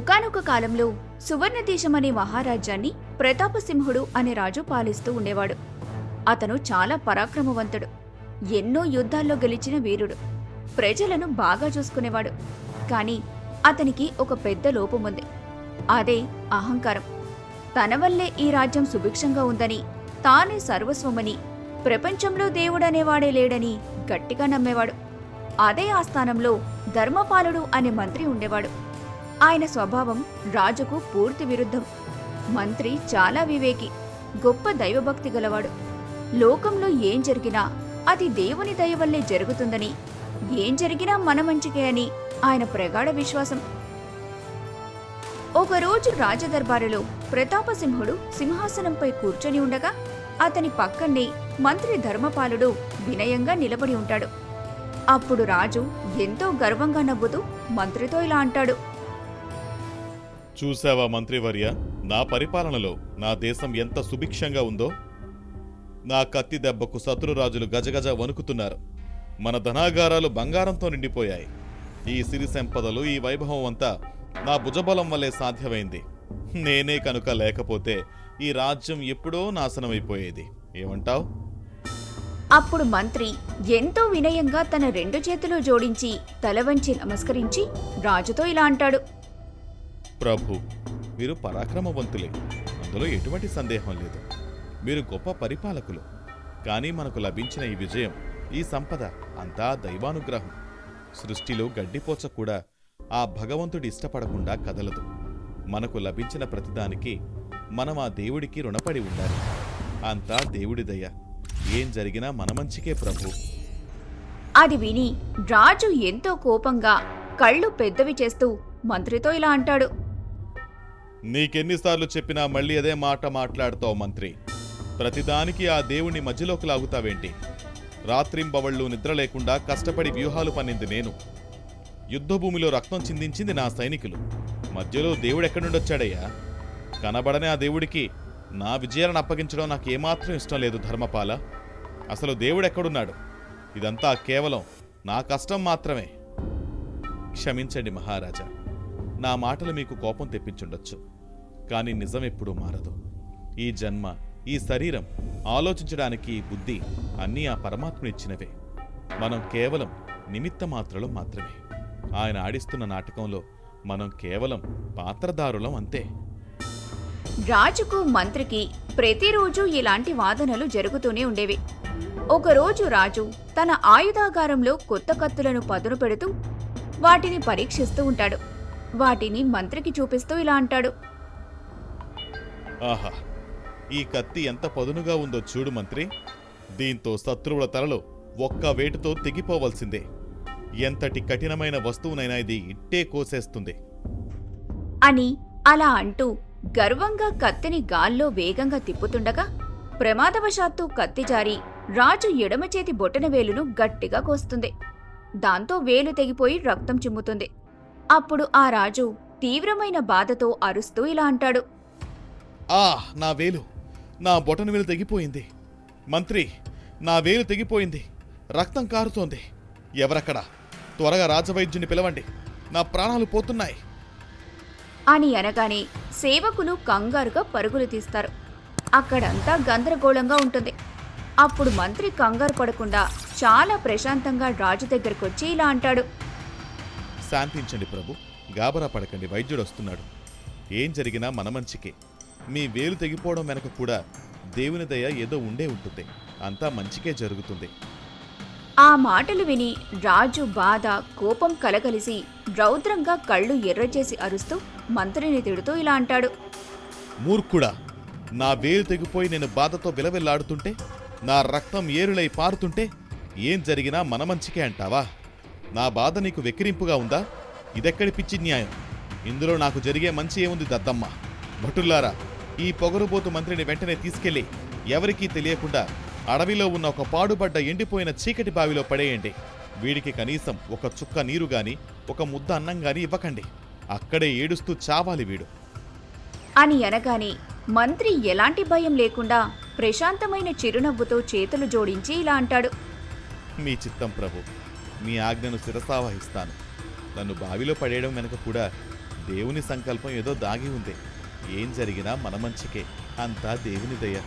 ఒకానొక కాలంలో సువర్ణదేశం అనే మహారాజ్యాన్ని ప్రతాపసింహుడు అనే రాజు పాలిస్తూ ఉండేవాడు. అతను చాలా పరాక్రమవంతుడు, ఎన్నో యుద్ధాల్లో గెలిచిన వీరుడు, ప్రజలను బాగా చూసుకునేవాడు. కాని అతనికి ఒక పెద్ద లోపముంది. అదే అహంకారం. తన వల్లే ఈ రాజ్యం సుభిక్షంగా ఉందని, తానే సర్వస్వమని, ప్రపంచంలో దేవుడనేవాడే లేడని గట్టిగా నమ్మేవాడు. అదే ఆస్థానంలో ధర్మపాలుడు అనే మంత్రి ఉండేవాడు. ఆయన స్వభావం రాజుకు పూర్తి విరుద్ధం. మంత్రి చాలా వివేకి, గొప్ప దైవభక్తి గలవాడు. లోకంలో ఏం జరిగినా అది దేవుని దయ వల్లే జరుగుతుందని, ఏం జరిగినా మన మంచికే అని ఆయన ప్రగాఢ విశ్వాసం. ఒకరోజు రాజదర్బారులో ప్రతాపసింహుడు సింహాసనంపై కూర్చొని ఉండగా అతని పక్కనే మంత్రి ధర్మపాలుడు వినయంగా నిలబడి ఉంటాడు. అప్పుడు రాజు ఎంతో గర్వంగా నవ్వుతూ మంత్రితో ఇలా అంటాడు. చూశావా మంత్రివర్య, నా పరిపాలనలో నా దేశం ఎంత సుభిక్షంగా ఉందో. నా కత్తి దెబ్బకు శత్రురాజులు గజగజ వణుకుతున్నారు. మన ధనాగారాలు బంగారంతో నిండిపోయాయి. ఈ సిరి సంపదలు, ఈ వైభవం అంతా నా భుజబలం వల్లే సాధ్యమైంది. నేనే కనుక లేకపోతే ఈ రాజ్యం ఎప్పుడో నాశనమైపోయేది. ఏమంటావ్? అప్పుడు మంత్రి ఎంతో వినయంగా తన 2 చేతులు జోడించి తల వంచి నమస్కరించి రాజుతో ఇలా అంటాడు. ప్రభు, మీరు పరాక్రమవంతులే, అందులో ఎటువంటి సందేహం లేదు. మీరు గొప్ప పరిపాలకులు. కానీ మనకు లభించిన ఈ విజయం, ఈ సంపద అంతా దైవానుగ్రహం. సృష్టిలో గడ్డిపోచ కూడా ఆ భగవంతుడి ఇష్టపడకుండా కదలదు. మనకు లభించిన ప్రతిదానికి మనం ఆ దేవుడికి రుణపడి ఉండాలి. అంతా దేవుడి దయ. ఏం జరిగినా మన మంచికే ప్రభు. అది విని రాజు ఎంతో కోపంగా కళ్ళు పెద్దవి చేస్తూ మంత్రితో ఇలా అంటాడు. నీకెన్నిసార్లు చెప్పినా మళ్ళీ అదే మాట మాట్లాడుతావు మంత్రి. ప్రతిదానికి ఆ దేవుణ్ణి మధ్యలోకి లాగుతావేంటి? రాత్రింబవళ్ళు నిద్ర లేకుండా కష్టపడి వ్యూహాలు పన్నింది నేను. యుద్ధభూమిలో రక్తం చిందించింది నా సైనికులు. మధ్యలో దేవుడెక్కడుండొచ్చాడయ్యా? కనబడనే ఆ దేవుడికి నా విజయాలను అప్పగించడం నాకు ఏమాత్రం ఇష్టం లేదు ధర్మపాల. అసలు దేవుడెక్కడున్నాడు? ఇదంతా కేవలం నా కష్టం మాత్రమే. క్షమించండి మహారాజా, నా మాటలు మీకు కోపం తెప్పించుండొచ్చు. కానీ నిజం ఎప్పుడూ మారదు. ఈ జన్మ, ఈ శరీరం, ఆలోచించడానికి ఈ బుద్ధి అన్నీ ఆ పరమాత్మునిచ్చినవే. మనం కేవలం నిమిత్త మాత్రలు మాత్రమే. ఆయన ఆడిస్తున్న నాటకంలో మనం కేవలం పాత్రదారులం అంతే. రాజుకు మంత్రికి ప్రతిరోజు ఇలాంటి వాదనలు జరుగుతూనే ఉండేవి. ఒకరోజు రాజు తన ఆయుధాగారంలో కొత్త కత్తులను పదును పెడుతూ వాటిని పరీక్షిస్తూ ఉంటాడు. వాటిని మంత్రికి చూపిస్తూ ఇలా అంటాడు. ఆహా, ఈ కత్తి ఎంత పదునుగా ఉందో చూడు మంత్రి. దీంతో శత్రువుల తలలో ఒక్క వేటుతో తెగిపోవలసిందే. ఎంతటి కఠినమైన వస్తువునైనా ఇది ఇట్టే కోసేస్తుంది అని అలా అంటూ గర్వంగా కత్తిని గాల్లో వేగంగా తిప్పుతుండగా ప్రమాదవశాత్తు కత్తి జారి రాజు ఎడమ చేతి బొటనవేలును గట్టిగా కోస్తుంది. దాంతో వేలు తెగిపోయి రక్తం చిమ్ముతుంది. అప్పుడు ఆ రాజు తీవ్రమైన బాధతో అరుస్తూ ఇలా అంటాడు. నా వేలు, నా బొటనవేలు తెగిపోయింది. మంత్రి, నా వేలు తెగిపోయింది. రక్తం కారుతోంది. ఎవరక్కడ? త్వరగా రాజవైద్యుని పిలవండి. నా ప్రాణాలు పోతున్నాయి అని అనగానే సేవకులు కంగారుగా పరుగులు తీస్తారు. అక్కడంతా గందరగోళంగా ఉంటుంది. అప్పుడు మంత్రి కంగారు పడకుండా చాలా ప్రశాంతంగా రాజు దగ్గరకొచ్చి ఇలా అంటాడు. శాంతించండి ప్రభు, గాబరా పడకండి. వైద్యుడొస్తున్నాడు. ఏం జరిగినా మన మంచికే. మీ వేలు తెగిపోవడం వెనక కూడా దేవుని దయ ఏదో ఉండే ఉంటుంది. అంతా మంచికే జరుగుతుంది. ఆ మాటలు విని రాజు బాధ, కోపం కలగలిసి రౌద్రంగా కళ్ళు ఎర్రచేసి అరుస్తూ మంత్రిని తిడుతూ ఇలా అంటాడు. మూర్ఖుడా, నా వేలు తెగిపోయి నేను బాధతో విలవిల్లాడుతుంటే, నా రక్తం ఏరులై పారుతుంటే ఏం జరిగినా మన మంచికే అంటావా? నా బాధ నీకు వెక్కిరింపుగా ఉందా? ఇదెక్కడి పిచ్చి న్యాయం? ఇందులో నాకు జరిగే మంచి ఏముంది దద్దమ్మ? భటుల్లారా, ఈ పొగరుబోతు మంత్రిని వెంటనే తీసుకెళ్లి ఎవరికీ తెలియకుండా అడవిలో ఉన్న ఒక పాడుబడ్డ ఎండిపోయిన చీకటి బావిలో పడేయండి. వీడికి కనీసం ఒక చుక్క నీరు గాని, ఒక ముద్ద అన్నం గాని ఇవ్వకండి. అక్కడే ఏడుస్తూ చావాలి వీడు అని అనగానే మంత్రి ఎలాంటి భయం లేకుండా ప్రశాంతమైన చిరునవ్వుతో చేతులు జోడించి ఇలా అంటాడు. మీ చిత్తం ప్రభు, మీ ఆజ్ఞను శిరసావహిస్తాను. నన్ను బావిలో పడేయడం వెనుక కూడా దేవుని సంకల్పం ఏదో దాగి ఉంది. ఏం జరిగినా మన మంచికే. అంతా దేవుని దయ.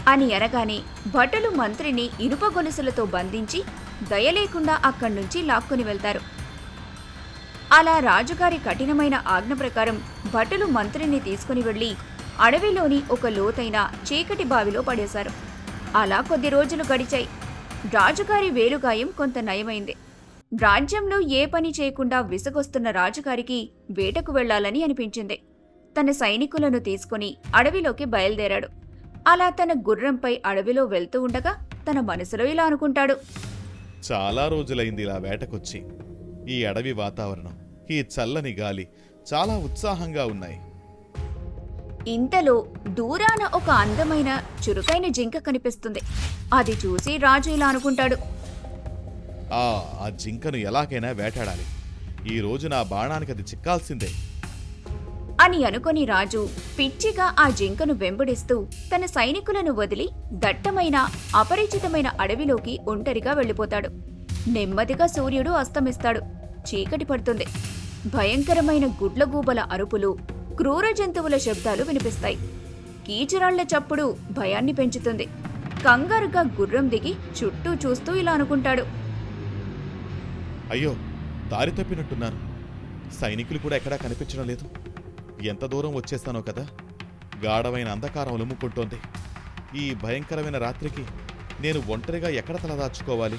అని అనగానే భటులు మంత్రిని ఇనుప గొలుసులతో బంధించి దయలేకుండా అక్కడ్నుంచి లాక్కుని వెళ్తారు. అలా రాజుగారి కఠినమైన ఆజ్ఞ ప్రకారం భటులు మంత్రిని తీసుకుని వెళ్లి అడవిలోని ఒక లోతైన చీకటి బావిలో పడేశారు. అలా కొద్ది రోజులు గడిచాయి. రాజుగారి వేలుగాయం కొంత నయమైంది. రాజ్యంలో ఏ పని చేయకుండా విసుగొస్తున్న రాజుగారికి వేటకు వెళ్లాలని అనిపించింది. తన సైనికులను తీసుకుని అడవిలోకి బయలుదేరాడు. అలా తన గుర్రంపై అడవిలో వెళ్తూ ఉండగా తన మనసులో ఇలా అనుకుంటాడు. చాలా రోజులైంది ఇలా వేటకొచ్చి. ఈ అడవి వాతావరణం, ఈ చల్లని గాలి చాలా ఉత్సాహంగా ఉన్నాయి. ఇంతలో దూరాన ఒక అందమైన చురుకైన జింక కనిపిస్తుంది. అది చూసి రాజు ఇలా అనుకుంటాడు. ఆ జింకను ఎలాగైనా వేటాడాలి. ఈ రోజు నా బాణానికి అది చిక్కాల్సిందే అని అనుకొని రాజు పిచ్చిగా ఆ జింకను వెంబడిస్తూ తన సైనికులను వదిలి దట్టమైన అపరిచితమైన అడవిలోకి ఒంటరిగా వెళ్ళిపోతాడు. నెమ్మదిగా సూర్యుడు అస్తమిస్తాడు. చీకటి పడుతుంది. భయంకరమైన గుడ్లగూబల అరుపులు, క్రూర జంతువుల శబ్దాలు వినిపిస్తాయి. కీచురాళ్ల చప్పుడు భయాన్ని పెంచుతుంది. కంగారుగా గుర్రం దిగి చుట్టూ చూస్తూ ఇలా అనుకుంటాడు. అయ్యో, దారి తప్పినట్టున్నాను. సైనికులు కూడా ఎక్కడా కనిపించడం లేదు. ఎంత దూరం వచ్చేస్తానో కదా. గాఢమైన అంధకారం అలుముకుంటోంది. ఈ భయంకరమైన రాత్రికి నేను ఒంటరిగా ఎక్కడ తలదాచుకోవాలి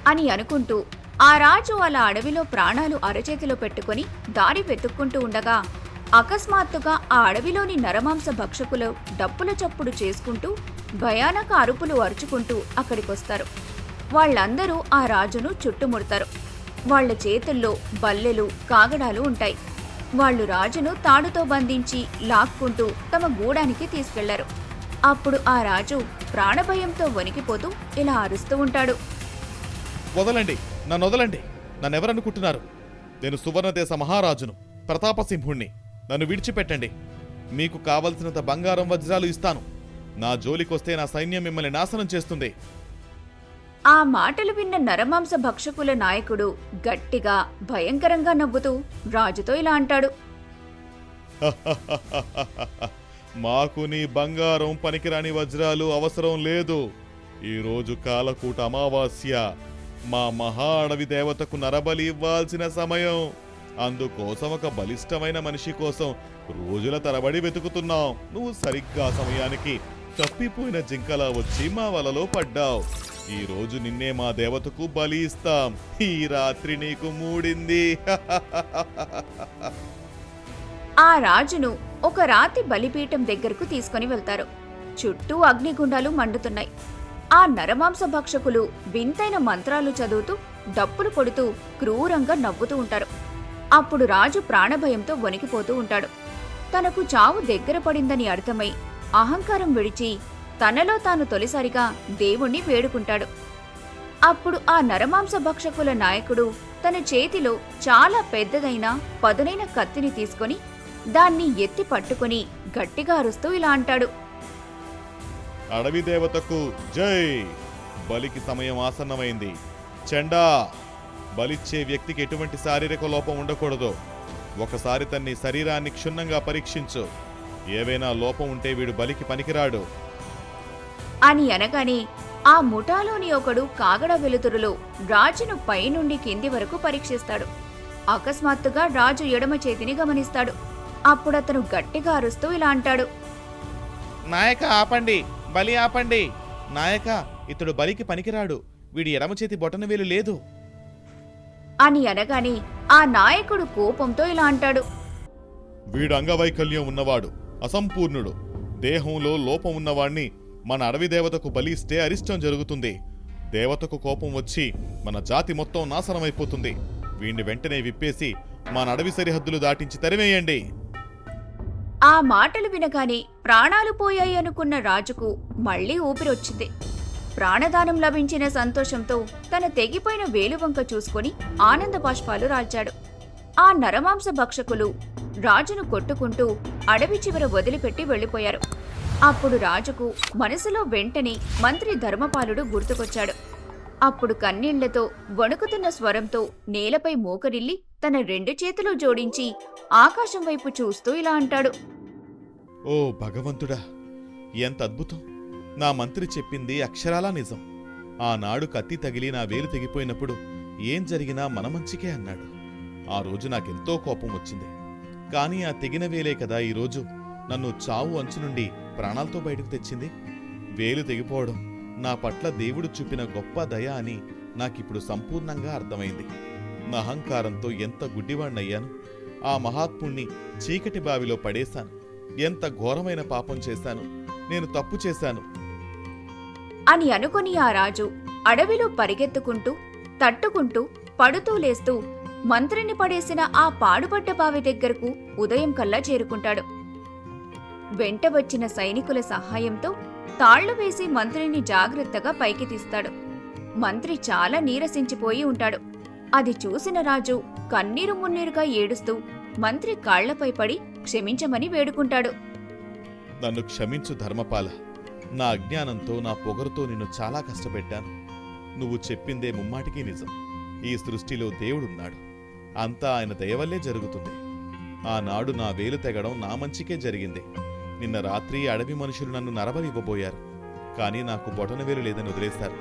అని అనుకుంటూ ఆ రాజు అలా అడవిలో ప్రాణాలు అరచేతిలో పెట్టుకుని దారి వెతుక్కుంటూ ఉండగా అకస్మాత్తుగా ఆ అడవిలోని నరమాంస భక్షకులు డప్పుల చప్పుడు చేసుకుంటూ భయానక అరుపులు అరుచుకుంటూ అక్కడికొస్తారు. వాళ్లందరూ ఆ రాజును చుట్టుముడతారు. వాళ్ల చేతుల్లో బల్లెలు, కాగడాలు ఉంటాయి. వాళ్లు రాజును తాడుతో బంధించి లాక్కుంటూ తమ గూడానికి తీసుకెళ్లారు. అప్పుడు ఆ రాజు ప్రాణభయంతో వణికిపోతూ ఇలా అరుస్తూ ఉంటాడు. వదలండి, నన్ను వదలండి. నన్నెవరనుకుంటున్నారు? నేను సువర్ణదేశ మహారాజును, ప్రతాపసింహుణ్ణి. నన్ను విడిచిపెట్టండి. మీకు కావలసినంత బంగారం, వజ్రాలు ఇస్తాను. నా జోలికొస్తే నా సైన్యం మిమ్మల్ని నాశనం చేస్తుంది. ఆ మాటలు విన్న నరమాంస భక్షకుల నాయకుడు గట్టిగా భయంకరంగా నవ్వుతూ రాజుతో ఇలా అంటాడు. మాకు నీ బంగారం, పనికిరాని వజ్రాలు అవసరం లేదు. ఈరోజు కాలకూట అమావాస్య. మా మహా అడవి దేవతకు నరబలి ఇవ్వాల్సిన సమయం. అందుకోసం ఒక బలిష్టమైన మనిషి కోసం రోజుల తరబడి వెతుకుతున్నాం. నువ్వు సరిగ్గా సమయానికి తప్పిపోయిన జింకలా వచ్చి మా వలలో పడ్డావు. ఈ రోజు నిన్నే మా దేవతకు బలి ఇస్తాం. ఈ రాత్రి నీకు మూడింది. ఆ రాజును ఒక రాతి బలిపీఠం దగ్గరకు తీసుకుని వెళ్తారు. చుట్టూ అగ్నిగుండాలు మండుతున్నాయి. ఆ నరమాంస భక్షకులు వింతైన మంత్రాలు చదువుతూ డప్పులు కొడుతూ క్రూరంగా నవ్వుతూ ఉంటారు. అప్పుడు రాజు ప్రాణభయంతో వణికిపోతూ ఉంటాడు. తనకు చావు దగ్గర పడిందని అర్థమై అహంకారం విడిచి తనలో తాను తొలిసారిగా దేవుణ్ణి వేడుకుంటాడు. అప్పుడు ఆ నరమాంస భక్షకుల నాయకుడు తన చేతిలో చాలా పెద్దదైన పదునైన కత్తిని తీసుకొని దాన్ని ఎత్తి పట్టుకుని గట్టిగా అరుస్తూ ఇలా అంటాడు. అడవి దేవతకు జై. బలికి సమయం ఆసన్నమైంది. చెండా. బలిచ్చే వ్యక్తికి ఎటువంటి శారీరక లోపం ఉండకూడదు. ఒకసారి తన్ని శరీరాన్ని క్షుణ్ణంగా పరీక్షించు. ఏవైనా లోపం ఉంటే వీడు బలికి పనికిరాడు అని అనగానే ఆ ముఠాలోని ఒకడు కాగడ వెలుతురులో రాజును పైనుండి కింది వరకు పరీక్షిస్తాడు. అకస్మాత్తుగా రాజు ఎడమ చేతిని గమనిస్తాడు. అప్పుడతను గట్టిగా అరుస్తూ ఇలా అంటాడు. నాయక, ఆపండి. బలి ఆపండి. నాయక, ఇతడు బలికి పనికిరాడు. వీడి ఎడమ చేతి బొటనవేలు లేదు అని అనగానే ఆ నాయకుడు కోపంతో ఇలా అంటాడు. వీడు అంగవైకల్యం ఉన్నవాడు, అసంపూర్ణుడు. దేహంలో లోపం ఉన్నవాణ్ణి మన అడవి దేవతకు బలి ఇస్తే అరిష్టం జరుగుతుంది. దేవతకు కోపం వచ్చి మన జాతి మొత్తం నాశనమైపోతుంది. వీణ్ణి వెంటనే విప్పేసి మన అడవి సరిహద్దులు దాటించి తరివేయండి. ఆ మాటలు వినగానే ప్రాణాలు పోయాయి అనుకున్న రాజుకు మళ్లీ ఊపిరొచ్చింది. ప్రాణదానం లభించిన సంతోషంతో తన తెగిపోయిన వేలువంక చూసుకుని ఆనంద బాష్పాలు రాల్చాడు. ఆ నరమాంస భక్షకులు రాజును కొట్టుకుంటూ అడవి చివర వదిలిపెట్టి వెళ్లిపోయారు. అప్పుడు రాజుకు మనసులో వెంటనే మంత్రి ధర్మపాలుడు గుర్తుకొచ్చాడు. అప్పుడు కన్నీళ్లతో వణుకుతున్న స్వరంతో నేలపై మోకరిల్లి తన 2 చేతులు జోడించి ఆకాశం వైపు చూస్తూ ఇలా అంటాడు. ఓ భగవంతుడా, ఎంత అద్భుతం! నా మంత్రి చెప్పింది అక్షరాలా నిజం. ఆనాడు కత్తి తగిలి నా వేలు తెగిపోయినప్పుడు ఏం జరిగినా మన మంచికే అన్నాడు. ఆ రోజు నాకెంతో కోపం వచ్చింది. కానీ ఆ తెగిన వేలే కదా ఈరోజు నన్ను చావు అంచు నుండి ప్రాణాలతో బయటకు తెచ్చింది. వేలు తెగిపోవడం నా పట్ల దేవుడు చూపిన గొప్ప దయ అని నాకిప్పుడు సంపూర్ణంగా అర్థమైంది. నా అహంకారంతో ఎంత గుడ్డివాణ్ణయ్యాను. ఆ మహాత్ముణ్ణి చీకటి బావిలో పడేశాను. ఎంత ఘోరమైన పాపం చేశాను. నేను తప్పు చేశాను అని అనుకుని ఆ రాజు అడవిలో పరిగెత్తుకుంటూ, తట్టుకుంటూ, పడుతూ లేస్తూ మంత్రిని పడేసిన ఆ పాడుపడ్డ బావి దగ్గరకు ఉదయం కల్లా చేరుకుంటాడు. వెంట వచ్చిన సైనికుల సహాయంతో తాళ్లు వేసి మంత్రిని జాగ్రత్తగా పైకి తీస్తాడు. మంత్రి చాలా నీరసించిపోయి ఉంటాడు. అది చూసిన రాజు కన్నీరు మున్నీరుగా ఏడుస్తూ మంత్రి కాళ్లపై పడి క్షమించమని వేడుకుంటాడు. నన్ను క్షమించు ధర్మపాల. నా అజ్ఞానంతో, నా పొగరుతో నిన్ను చాలా కష్టపెట్టాను. నువ్వు చెప్పిందే ముమ్మాటికి నిజం. ఈ సృష్టిలో దేవుడున్నాడు. అంతా ఆయన దయవల్లే జరుగుతుంది. ఆనాడు నా వేలు తెగడం నా మంచికే జరిగింది. నిన్న రాత్రి అడవి మనుషులు నన్ను నరబలివ్వబోయారు. కానీ నాకు బొటనవేలు లేదని వదిలేశారు.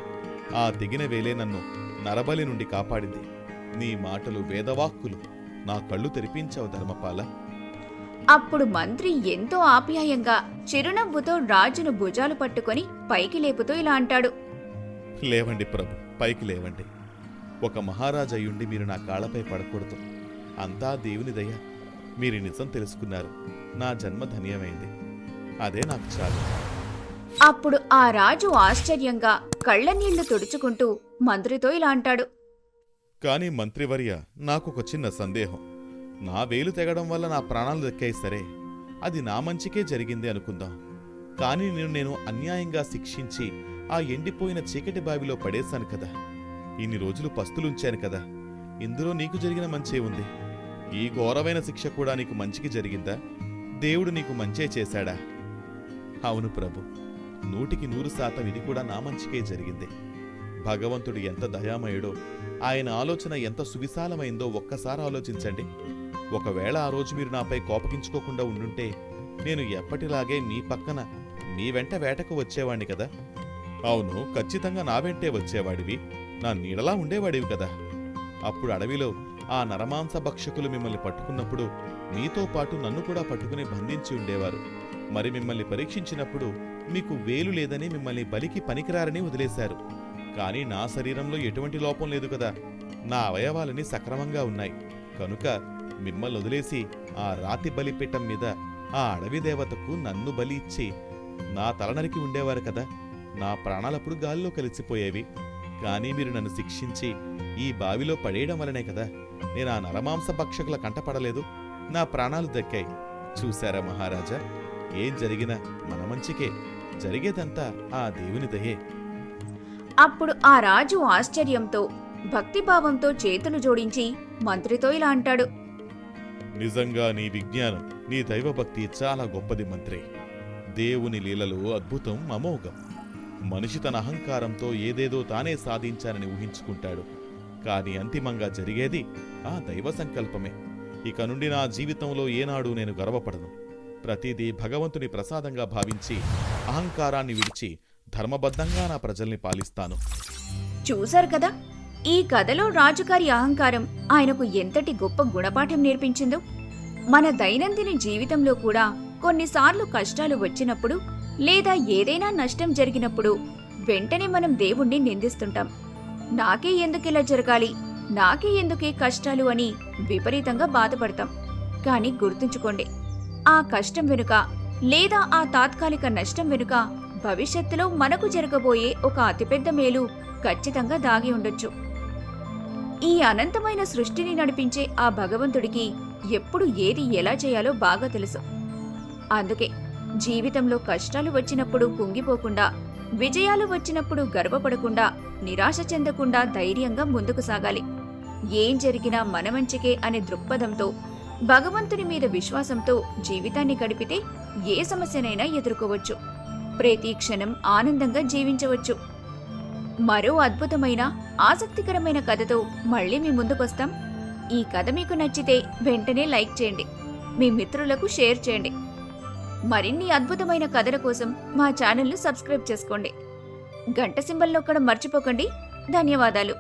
ఆ తెగిన వేలే నన్ను నరబలి నుండి కాపాడింది. నీ మాటలు వేదవాక్కులు. నా కళ్ళు తెరిపించావు ధర్మపాల. అప్పుడు మంత్రి ఎంతో ఆప్యాయంగా చిరునవ్వుతో రాజును భుజాలు పట్టుకొని పైకి లేపుతూ ఇలా అంటాడు. లేవండి ప్రభు, పైకి లేవండి. ఒక మహారాజయ్యుండి మీరు నా కాళ్లపై పడకూడదు. అంతా దేవుని దయ. మీరు నిజం తెలుసుకున్నారు. నా జన్మ ధన్యమైంది. అదే నాకు చాలు. అప్పుడు ఆ రాజు ఆశ్చర్యంగా కళ్ళనీళ్లు తుడుచుకుంటూ మంత్రితో ఇలా అంటాడు. కాని మంత్రివర్య, నాకొక చిన్న సందేహం. నా వేలు తెగడం వల్ల నా ప్రాణాలు దక్కాయి సరే, అది నా మంచికే జరిగింది అనుకుందాం. కాని నేను అన్యాయంగా శిక్షించి ఆ ఎండిపోయిన చీకటి బావిలో పడేశాను కదా. ఇన్ని రోజులు పస్తులుంచాను కదా. ఇందులో నీకు జరిగిన మంచే ఉంది. ఈ ఘోరమైన శిక్ష కూడా నీకు మంచికి జరిగిందా? దేవుడు నీకు మంచే చేశాడా? అవును ప్రభు, 100% ఇది కూడా నా మంచికే జరిగింది. భగవంతుడు ఎంత దయామయుడో, ఆయన ఆలోచన ఎంత సువిశాలమైందో ఒక్కసారి ఆలోచించండి. ఒకవేళ ఆ రోజు మీరు నాపై కోపగించుకోకుండా ఉండుంటే నేను ఎప్పటిలాగే మీ పక్కన, మీ వెంట వేటకు వచ్చేవాణ్ణి కదా. అవును, ఖచ్చితంగా నా వెంటే వచ్చేవాడివి. నా నీడలా ఉండేవాడివి కదా. అప్పుడు అడవిలో ఆ నరమాంస భక్షకులు మిమ్మల్ని పట్టుకున్నప్పుడు మీతో పాటు నన్ను కూడా పట్టుకుని బంధించి ఉండేవారు. మరి మిమ్మల్ని పరీక్షించినప్పుడు మీకు వేలు లేదని మిమ్మల్ని బలికి పనికిరారని వదిలేశారు. కానీ నా శరీరంలో ఎటువంటి లోపం లేదు కదా. నా అవయవాలని సక్రమంగా ఉన్నాయి. కనుక మిమ్మల్ని వదిలేసి ఆ రాతి బలిపీఠం మీద ఆ అడవి దేవతకు నన్ను బలి ఇచ్చి నా తలనరికి ఉండేవారు కదా. నా ప్రాణాలప్పుడు గాల్లో కలిసిపోయేవి. కానీ మీరు నన్ను శిక్షించి ఈ బావిలో పడేయడం వలనే కదా నేను ఆ నరమాంస భక్షకుల కంటపడలేదు. నా ప్రాణాలు దక్కాయి. చూశారా మహారాజా, ఏం జరిగినా మన మంచికే. జరిగేదంతా ఆ దేవుని దయే. అప్పుడు ఆ రాజు ఆశ్చర్యంతో, భక్తిభావంతో చేతులు జోడించి మంత్రితో ఇలా అంటాడు. నిజంగా నీ విజ్ఞానం, నీ దైవభక్తి చాలా గొప్పది మంత్రి. దేవుని లీలలు అద్భుతం, అమోఘం. మనిషి తన అహంకారంతో ఏదేదో తానే సాధించానని ఊహించుకుంటాడు. కాని అంతిమంగా జరిగేది ఆ దైవ సంకల్పమే. ఇక నుండి నా జీవితంలో ఏనాడు నేను గర్వపడను. ప్రతిదీ భగవంతుని ప్రసాదంగా భావించి అహంకారాన్ని విడిచి ధర్మబద్ధంగా నా ప్రజల్ని పాలిస్తాను. చూశారు కదా, ఈ కథలో రాజుగారి అహంకారం ఆయనకు ఎంతటి గొప్ప గుణపాఠం నేర్పించిందో. మన దైనందిన జీవితంలో కూడా కొన్నిసార్లు కష్టాలు వచ్చినప్పుడు లేదా ఏదైనా నష్టం జరిగినప్పుడు వెంటనే మనం దేవుణ్ణి నిందిస్తుంటాం. నాకే ఎందుకిలా జరగాలి, నాకే ఎందుకే కష్టాలు అని విపరీతంగా బాధపడతాం. కానీ గుర్తుంచుకోండి, ఆ కష్టం వెనుక లేదా ఆ తాత్కాలిక నష్టం వెనుక భవిష్యత్తులో మనకు జరగబోయే ఒక అతిపెద్ద మేలు ఖచ్చితంగా దాగి ఉండొచ్చు. ఈ అనంతమైన సృష్టిని నడిపించే ఆ భగవంతుడికి ఎప్పుడు ఏది ఎలా చేయాలో బాగా తెలుసు. అందుకే జీవితంలో కష్టాలు వచ్చినప్పుడు కుంగిపోకుండా, విజయాలు వచ్చినప్పుడు గర్వపడకుండా, నిరాశ చెందకుండా ధైర్యంగా ముందుకు సాగాలి. ఏం జరిగినా మన మంచికే అనే దృక్పథంతో, భగవంతుని మీద విశ్వాసంతో జీవితాన్ని గడిపితే ఏ సమస్యనైనా ఎదుర్కోవచ్చు. ప్రతి క్షణం ఆనందంగా జీవించవచ్చు. మరో అద్భుతమైన, ఆసక్తికరమైన కథతో మళ్ళీ మీ ముందుకొస్తాం. ఈ కథ మీకు నచ్చితే వెంటనే లైక్ చేయండి, మీ మిత్రులకు షేర్ చేయండి. మరిన్ని అద్భుతమైన కథల కోసం మా ఛానల్ను సబ్స్క్రైబ్ చేసుకోండి. గంట సింబల్ నొక్కడం మర్చిపోకండి. ధన్యవాదాలు.